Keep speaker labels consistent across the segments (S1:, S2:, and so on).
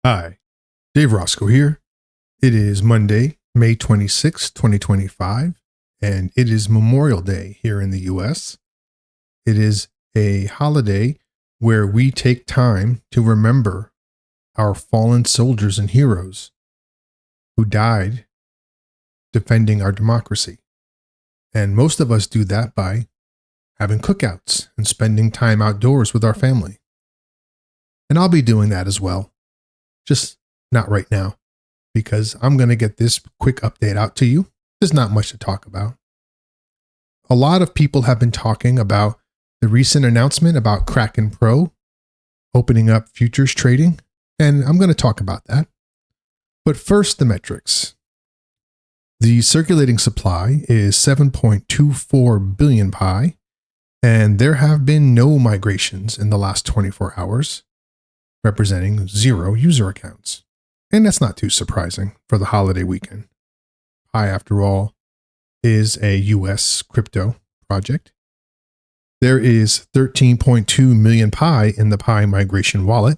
S1: Hi, Dave Roscoe here. It is Monday, May 26, 2025, and it is Memorial Day here in the US. It is a holiday where we take time to remember our fallen soldiers and heroes who died defending our democracy. And most of us do that by having cookouts and spending time outdoors with our family. And I'll be doing that as well. Just not right now, because I'm going to get this quick update out to you. There's not much to talk about. A lot of people have been talking about the recent announcement about Kraken Pro opening up futures trading, and I'm going to talk about that. But first, the metrics. The circulating supply is 7.24 billion pi, and there have been no migrations in the last 24 hours. Representing 0 user accounts. And that's not too surprising for the holiday weekend. Pi, after all, is a US crypto project. There is 13.2 million Pi in the Pi migration wallet.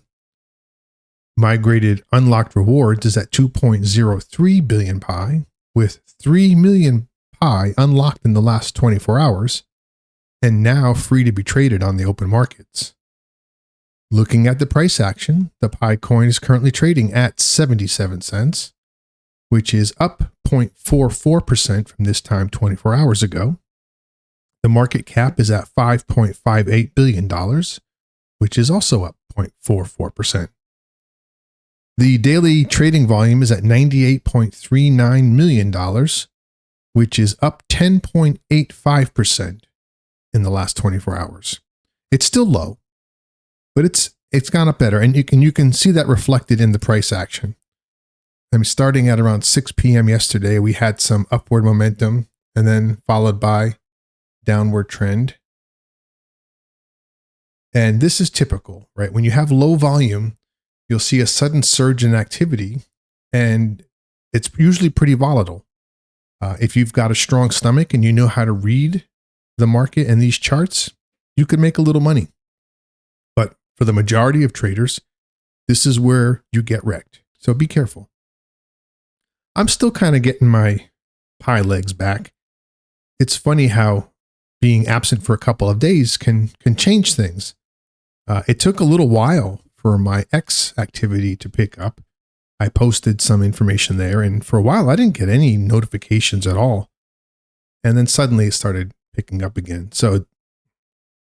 S1: Migrated unlocked rewards is at 2.03 billion Pi, with 3 million Pi unlocked in the last 24 hours, and now free to be traded on the open markets. Looking at the price action, the Pi coin is currently trading at 77 cents, which is up 0.44% from this time 24 hours ago. The market cap is at $5.58 billion, which is also up 0.44%. The daily trading volume is at $98.39 million, which is up 10.85% in the last 24 hours. It's still low, but it's gone up better, and you can see that reflected in the price action. I mean, starting at around 6 p.m. yesterday, we had some upward momentum, and then followed by downward trend. And this is typical, right? When you have low volume, you'll see a sudden surge in activity, and it's usually pretty volatile. If you've got a strong stomach and you know how to read the market and these charts, you could make a little money. For the majority of traders, this is where you get wrecked. So be careful. I'm still kind of getting my Pi legs back. It's funny how being absent for a couple of days can change things. It took a little while for my X activity to pick up. I posted some information there, and for a while I didn't get any notifications at all. And then suddenly it started picking up again. So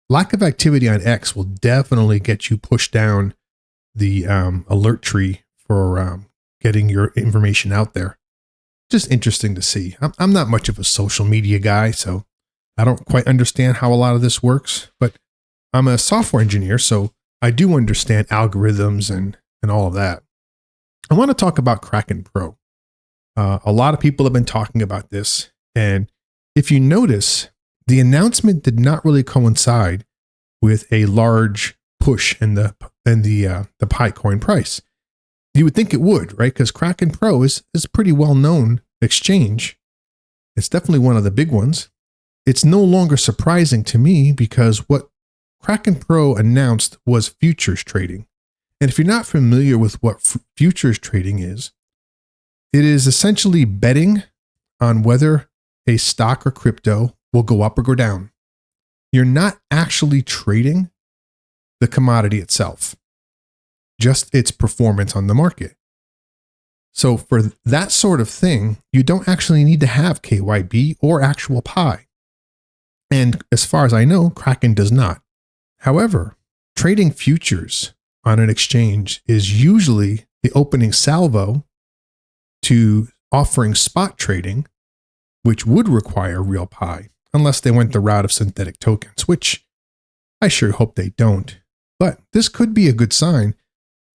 S1: lack of activity on X will definitely get you pushed down the alert tree for getting your information out there. Just interesting to see. I'm not much of a social media guy, so I don't quite understand how a lot of this works, but I'm a software engineer, so I do understand algorithms and all of that. I want to talk about Kraken Pro. A lot of people have been talking about this, and if you notice, the announcement did not really coincide with a large push in the Pi coin price. You would think it would, right? Because Kraken Pro is a pretty well-known exchange. It's definitely one of the big ones. It's no longer surprising to me because what Kraken Pro announced was futures trading. And if you're not familiar with what futures trading is, it is essentially betting on whether a stock or crypto will go up or go down. You're not actually trading the commodity itself, just its performance on the market. So for that sort of thing, you don't actually need to have KYB or actual Pi. And as far as I know, Kraken does not. However, trading futures on an exchange is usually the opening salvo to offering spot trading, which would require real Pi, unless they went the route of synthetic tokens, which I sure hope they don't. But this could be a good sign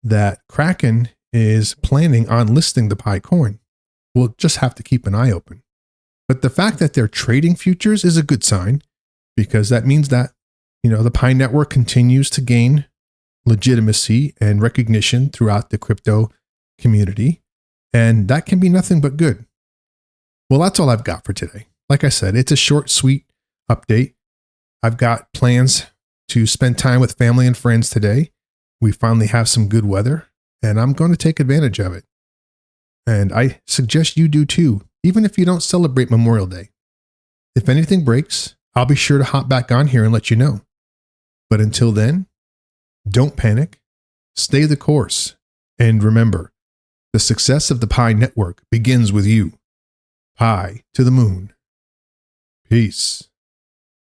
S1: that Kraken is planning on listing the Pi coin. We'll just have to keep an eye open. But the fact that they're trading futures is a good sign, because that means that, the Pi network continues to gain legitimacy and recognition throughout the crypto community. And that can be nothing but good. Well, that's all I've got for today. Like I said, it's a short, sweet update. I've got plans to spend time with family and friends today. We finally have some good weather. and I'm going to take advantage of it. And I suggest you do too, even if you don't celebrate Memorial Day. If anything breaks, I'll be sure to hop back on here and let you know. But until then, don't panic, stay the course, and remember, the success of the Pi Network begins with you. Pi to the moon. Peace.